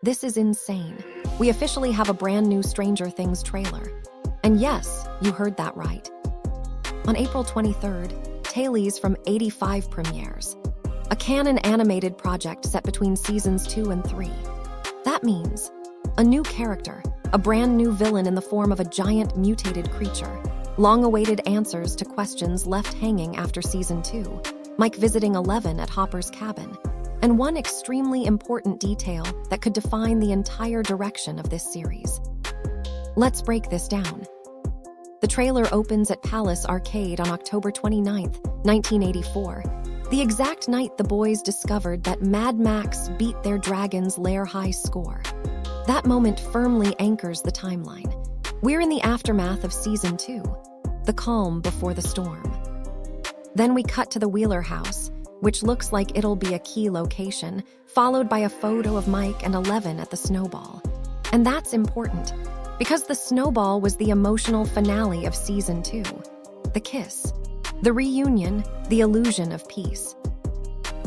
This is insane. We officially have a brand new Stranger Things trailer. And yes, you heard that right. On April 23rd, Tales from 85 premieres, a canon animated project set between seasons 2 and 3. That means a new character, a brand new villain in the form of a giant mutated creature, long-awaited answers to questions left hanging after season 2, Mike visiting Eleven at Hopper's cabin, and one extremely important detail that could define the entire direction of this series. Let's break this down. The trailer opens at Palace Arcade on October 29, 1984, the exact night the boys discovered that Mad Max beat their Dragon's Lair high score. That moment firmly anchors the timeline. We're in the aftermath of season 2, the calm before the storm. Then we cut to the Wheeler house, which looks like it'll be a key location, followed by a photo of Mike and Eleven at the Snowball. And that's important, because the Snowball was the emotional finale of season 2. The kiss, the reunion, the illusion of peace.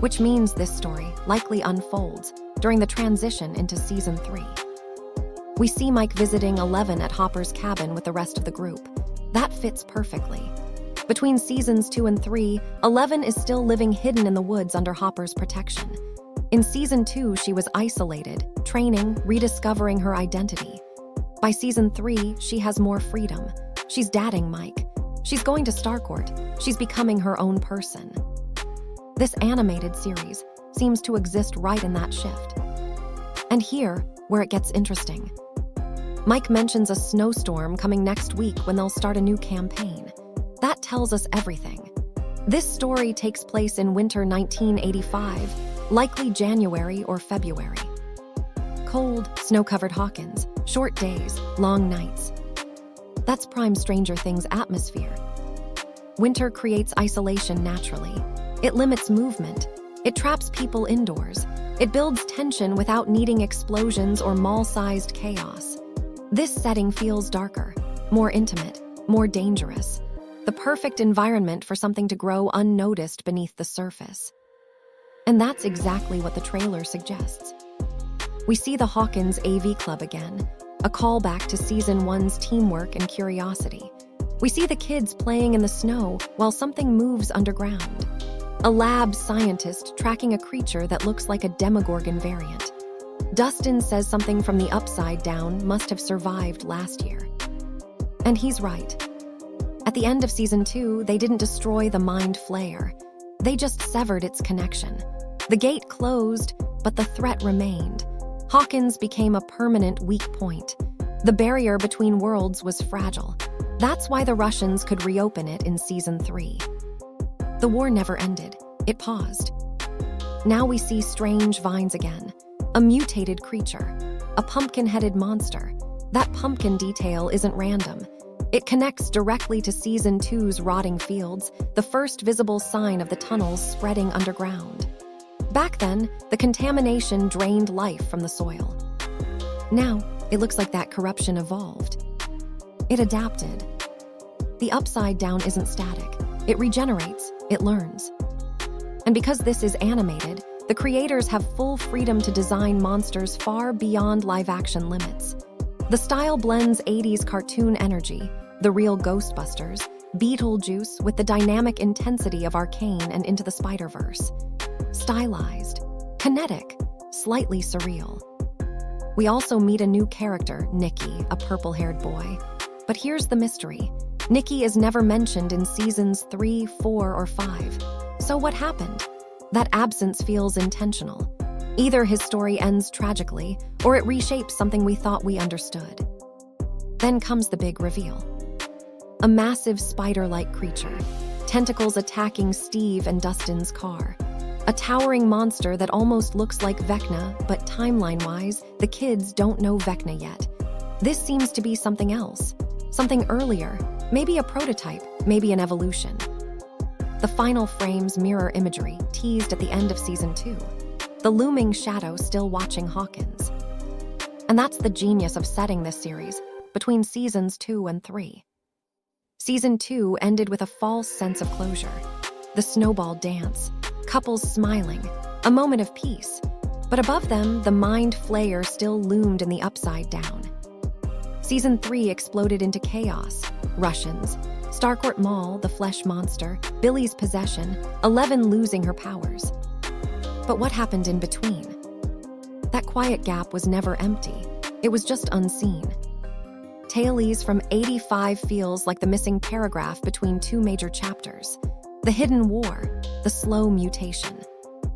Which means this story likely unfolds during the transition into season 3. We see Mike visiting Eleven at Hopper's cabin with the rest of the group. That fits perfectly. Between seasons 2 and 3, Eleven is still living hidden in the woods under Hopper's protection. In season 2, she was isolated, training, rediscovering her identity. By season 3, she has more freedom. She's dating Mike. She's going to Starcourt. She's becoming her own person. This animated series seems to exist right in that shift. And here, where it gets interesting. Mike mentions a snowstorm coming next week when they'll start a new campaign. That tells us everything. This story takes place in winter 1985, likely January or February. Cold, snow-covered Hawkins, short days, long nights. That's prime Stranger Things atmosphere. Winter creates isolation naturally. It limits movement. It traps people indoors. It builds tension without needing explosions or mall-sized chaos. This setting feels darker, more intimate, more dangerous. The perfect environment for something to grow unnoticed beneath the surface. And that's exactly what the trailer suggests. We see the Hawkins AV Club again, a callback to season 1's teamwork and curiosity. We see the kids playing in the snow while something moves underground. A lab scientist tracking a creature that looks like a Demogorgon variant. Dustin says something from the Upside Down must have survived last year. And he's right. At the end of season 2, they didn't destroy the Mind Flayer. They just severed its connection. The gate closed, but the threat remained. Hawkins became a permanent weak point. The barrier between worlds was fragile. That's why the Russians could reopen it in season 3. The war never ended. It paused. Now we see strange vines again. A mutated creature. A pumpkin-headed monster. That pumpkin detail isn't random. It connects directly to season 2's rotting fields, the first visible sign of the tunnels spreading underground. Back then, the contamination drained life from the soil. Now, it looks like that corruption evolved. It adapted. The Upside Down isn't static. It regenerates, it learns. And because this is animated, the creators have full freedom to design monsters far beyond live-action limits. The style blends 80s cartoon energy, the real Ghostbusters, Beetlejuice with the dynamic intensity of Arcane and Into the Spider-Verse. Stylized, kinetic, slightly surreal. We also meet a new character, Nikki, a purple-haired boy. But here's the mystery. Nikki is never mentioned in seasons 3, 4, or 5. So what happened? That absence feels intentional. Either his story ends tragically, or it reshapes something we thought we understood. Then comes the big reveal. A massive spider-like creature, tentacles attacking Steve and Dustin's car. A towering monster that almost looks like Vecna, but timeline-wise, the kids don't know Vecna yet. This seems to be something else, something earlier, maybe a prototype, maybe an evolution. The final frames mirror imagery, teased at the end of season 2. The looming shadow still watching Hawkins. And that's the genius of setting this series, between seasons 2 and 3. Season 2 ended with a false sense of closure. The snowball dance, couples smiling, a moment of peace. But above them, the Mind Flayer still loomed in the Upside Down. Season 3 exploded into chaos. Russians, Starcourt Mall, the flesh monster, Billy's possession, 11 losing her powers. But what happened in between? That quiet gap was never empty. It was just unseen. Tales from 85 feels like the missing paragraph between two major chapters. The hidden war, the slow mutation.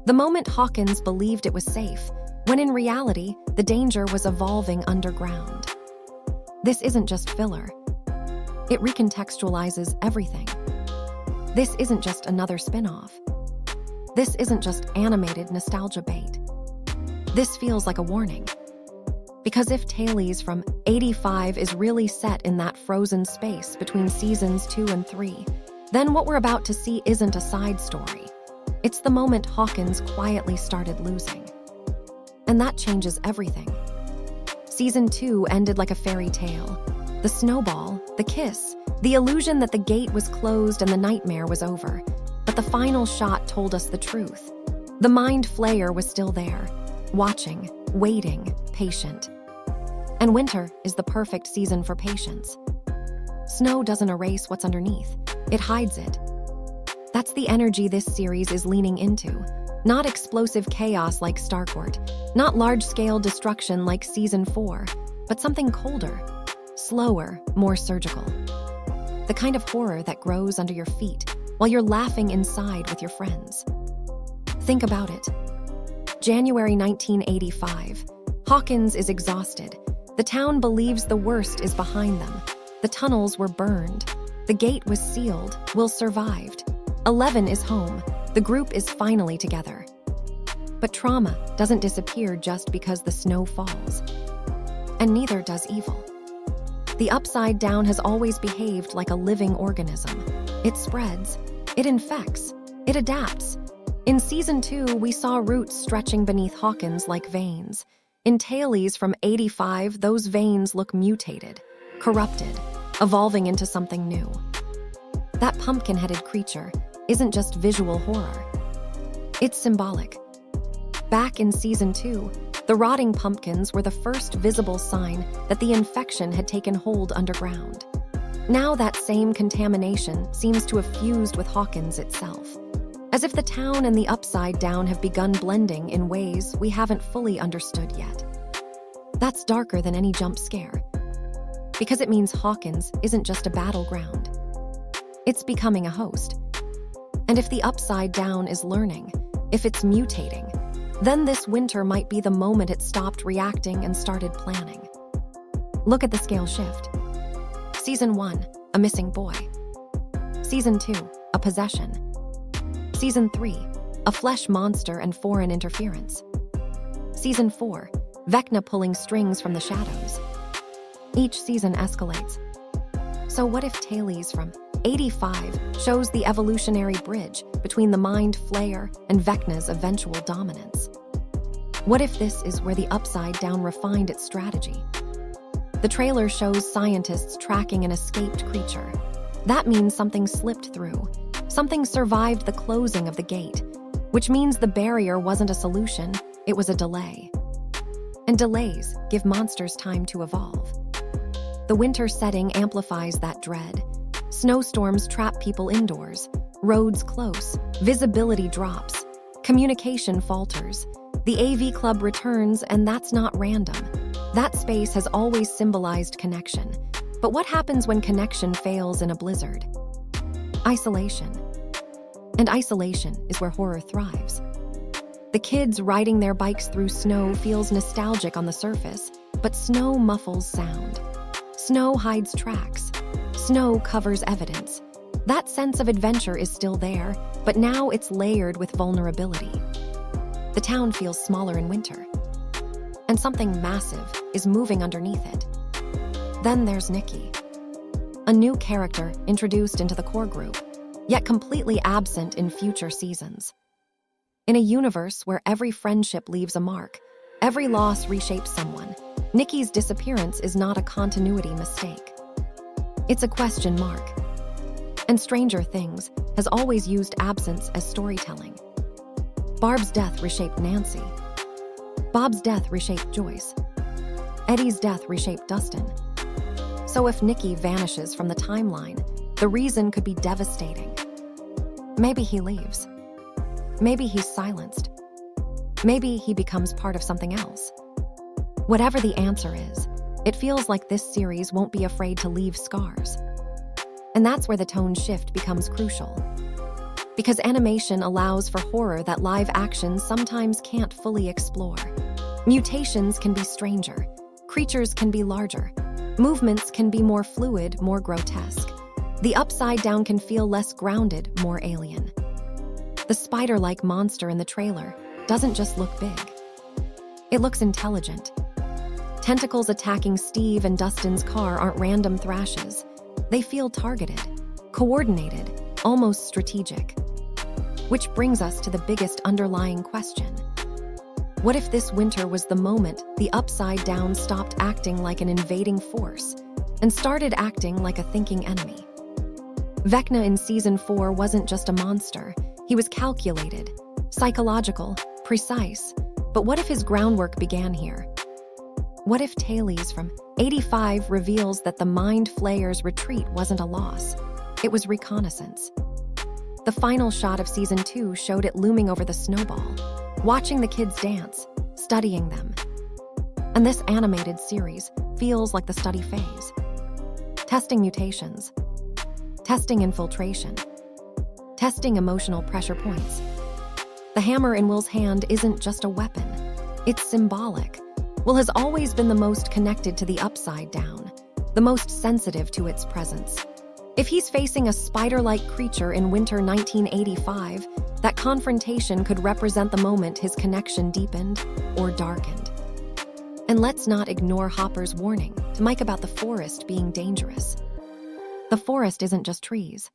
The moment Hawkins believed it was safe, when in reality, the danger was evolving underground. This isn't just filler. It recontextualizes everything. This isn't just another spin-off. This isn't just animated nostalgia bait. This feels like a warning. Because if Tales from 85 is really set in that frozen space between seasons 2 and 3, then what we're about to see isn't a side story. It's the moment Hawkins quietly started losing. And that changes everything. Season 2 ended like a fairy tale. The snowball, the kiss, the illusion that the gate was closed and the nightmare was over. But the final shot told us the truth. The Mind Flayer was still there, watching, waiting, patient. And winter is the perfect season for patience. Snow doesn't erase what's underneath, it hides it. That's the energy this series is leaning into. Not explosive chaos like Starcourt, not large-scale destruction like Season 4, but something colder, slower, more surgical. The kind of horror that grows under your feet while you're laughing inside with your friends. Think about it. January 1985. Hawkins is exhausted. The town believes the worst is behind them. The tunnels were burned. The gate was sealed. Will survived. 11 is home. The group is finally together. But trauma doesn't disappear just because the snow falls. And neither does evil. The Upside Down has always behaved like a living organism. It spreads. It infects. It adapts. In Season 2, we saw roots stretching beneath Hawkins like veins. In Tales from 85, those veins look mutated, corrupted, evolving into something new. That pumpkin-headed creature isn't just visual horror. It's symbolic. Back in Season 2, the rotting pumpkins were the first visible sign that the infection had taken hold underground. Now that same contamination seems to have fused with Hawkins itself, as if the town and the Upside Down have begun blending in ways we haven't fully understood yet. That's darker than any jump scare, because it means Hawkins isn't just a battleground. It's becoming a host. And if the Upside Down is learning, if it's mutating, then this winter might be the moment it stopped reacting and started planning. Look at the scale shift. Season 1, a missing boy. Season 2, a possession. Season 3, a flesh monster and foreign interference. Season 4, Vecna pulling strings from the shadows. Each season escalates. So what if Tales from 85 shows the evolutionary bridge between the Mind Flayer and Vecna's eventual dominance? What if this is where the Upside Down refined its strategy? The trailer shows scientists tracking an escaped creature. That means something slipped through. Something survived the closing of the gate, which means the barrier wasn't a solution, it was a delay. And delays give monsters time to evolve. The winter setting amplifies that dread. Snowstorms trap people indoors, roads close, visibility drops, communication falters. The AV Club returns, and that's not random. That space has always symbolized connection. But what happens when connection fails in a blizzard? Isolation. And isolation is where horror thrives. The kids riding their bikes through snow feels nostalgic on the surface, but snow muffles sound. Snow hides tracks. Snow covers evidence. That sense of adventure is still there, but now it's layered with vulnerability. The town feels smaller in winter, and something massive is moving underneath it. Then there's Nikki, a new character introduced into the core group, yet completely absent in future seasons. In a universe where every friendship leaves a mark, every loss reshapes someone, Nikki's disappearance is not a continuity mistake. It's a question mark. And Stranger Things has always used absence as storytelling. Barb's death reshaped Nancy. Bob's death reshaped Joyce. Eddie's death reshaped Dustin. So if Nikki vanishes from the timeline, the reason could be devastating. Maybe he leaves. Maybe he's silenced. Maybe he becomes part of something else. Whatever the answer is, it feels like this series won't be afraid to leave scars. And that's where the tone shift becomes crucial. Because animation allows for horror that live action sometimes can't fully explore. Mutations can be stranger, creatures can be larger, movements can be more fluid, more grotesque. The Upside Down can feel less grounded, more alien. The spider-like monster in the trailer doesn't just look big. It looks intelligent. Tentacles attacking Steve and Dustin's car aren't random thrashes. They feel targeted, coordinated, almost strategic. Which brings us to the biggest underlying question. What if this winter was the moment the Upside Down stopped acting like an invading force and started acting like a thinking enemy? Vecna in Season 4 wasn't just a monster. He was calculated, psychological, precise. But what if his groundwork began here? What if Tales from 85 reveals that the Mind Flayer's retreat wasn't a loss? It was reconnaissance. The final shot of Season 2 showed it looming over the snowball, watching the kids dance, studying them. And this animated series feels like the study phase. Testing mutations, testing infiltration, testing emotional pressure points. The hammer in Will's hand isn't just a weapon, it's symbolic. Will has always been the most connected to the Upside Down, the most sensitive to its presence. If he's facing a spider-like creature in winter 1985, that confrontation could represent the moment his connection deepened or darkened. And let's not ignore Hopper's warning to Mike about the forest being dangerous. The forest isn't just trees.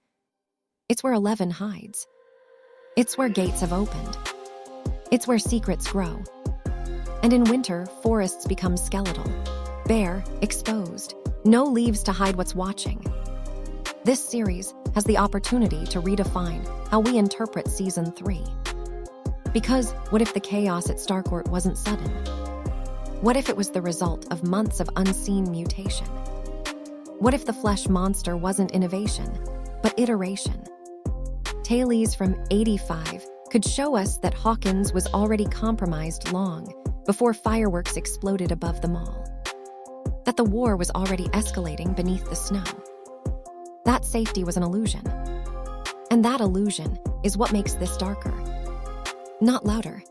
It's where Eleven hides. It's where gates have opened. It's where secrets grow. And in winter, forests become skeletal, bare, exposed, no leaves to hide what's watching. This series has the opportunity to redefine how we interpret Season 3. Because what if the chaos at Starcourt wasn't sudden? What if it was the result of months of unseen mutation? What if the flesh monster wasn't innovation, but iteration? Tales from 85 could show us that Hawkins was already compromised long before fireworks exploded above the mall. That the war was already escalating beneath the snow. That safety was an illusion. And that illusion is what makes this darker. Not louder.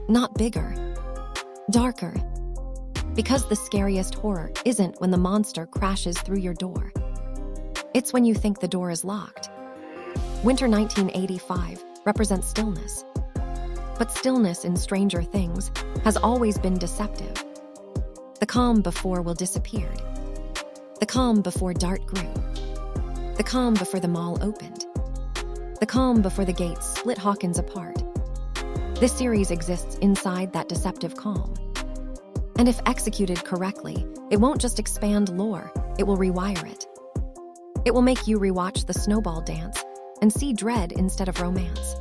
Not bigger. Darker. Because the scariest horror isn't when the monster crashes through your door. It's when you think the door is locked. Winter 1985 represents stillness. But stillness in Stranger Things has always been deceptive. The calm before Will disappeared. The calm before Dart grew. The calm before the mall opened. The calm before the gates split Hawkins apart. This series exists inside that deceptive calm. And if executed correctly, it won't just expand lore, it will rewire it. It will make you rewatch the snowball dance and see dread instead of romance.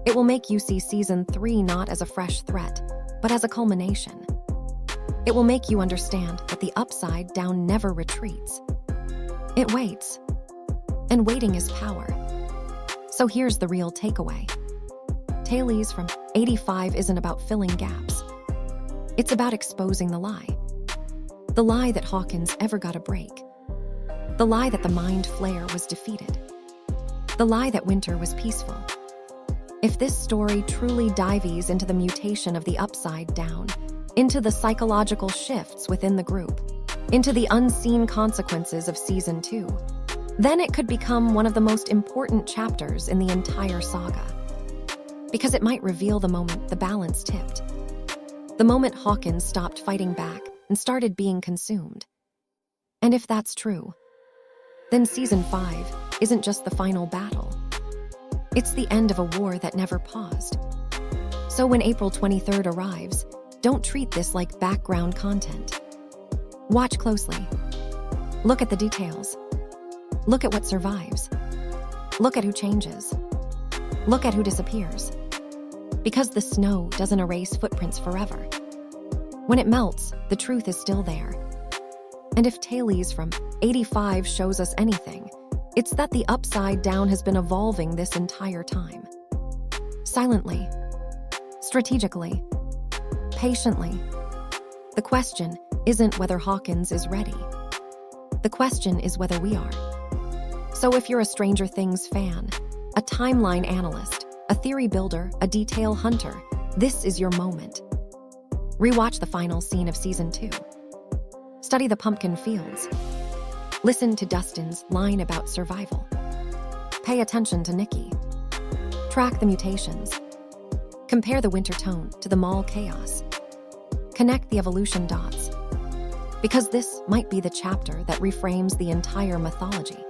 It will make you see Season 3 not as a fresh threat, but as a culmination. It will make you understand that the Upside Down never retreats. It waits. And waiting is power. So here's the real takeaway. Tales from 85 isn't about filling gaps. It's about exposing the lie. The lie that Hawkins ever got a break. The lie that the Mind Flayer was defeated. The lie that winter was peaceful. If this story truly dives into the mutation of the Upside Down, into the psychological shifts within the group, into the unseen consequences of Season 2, then it could become one of the most important chapters in the entire saga. Because it might reveal the moment the balance tipped. The moment Hawkins stopped fighting back and started being consumed. And if that's true, then Season 5 isn't just the final battle. It's the end of a war that never paused. So when April 23rd arrives, don't treat this like background content. Watch closely. Look at the details. Look at what survives. Look at who changes. Look at who disappears. Because the snow doesn't erase footprints forever. When it melts, the truth is still there. And if Tales from 85 shows us anything, it's that the Upside Down has been evolving this entire time. Silently, strategically, patiently. The question isn't whether Hawkins is ready. The question is whether we are. So if you're a Stranger Things fan, a timeline analyst, a theory builder, a detail hunter, this is your moment. Rewatch the final scene of Season 2. Study the pumpkin fields. Listen to Dustin's line about survival. Pay attention to Nikki. Track the mutations. Compare the winter tone to the mall chaos. Connect the evolution dots. Because this might be the chapter that reframes the entire mythology.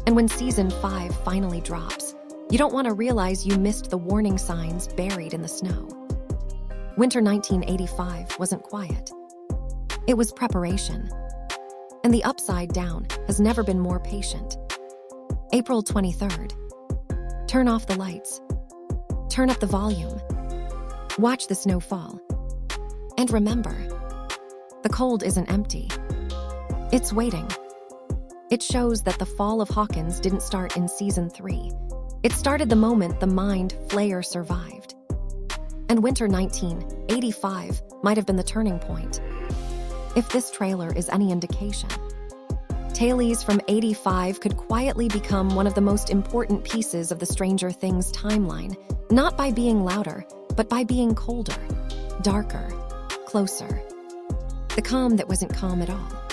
And when Season 5 finally drops, you don't want to realize you missed the warning signs buried in the snow. Winter 1985 wasn't quiet. It was preparation. And the Upside Down has never been more patient. April 23rd. Turn off the lights. Turn up the volume. Watch the snow fall. And remember, the cold isn't empty. It's waiting. It shows that the fall of Hawkins didn't start in Season 3. It started the moment the Mind Flayer survived. And Winter 1985 might have been the turning point. If this trailer is any indication, Tales from 85 could quietly become one of the most important pieces of the Stranger Things timeline, not by being louder, but by being colder, darker, closer. The calm that wasn't calm at all.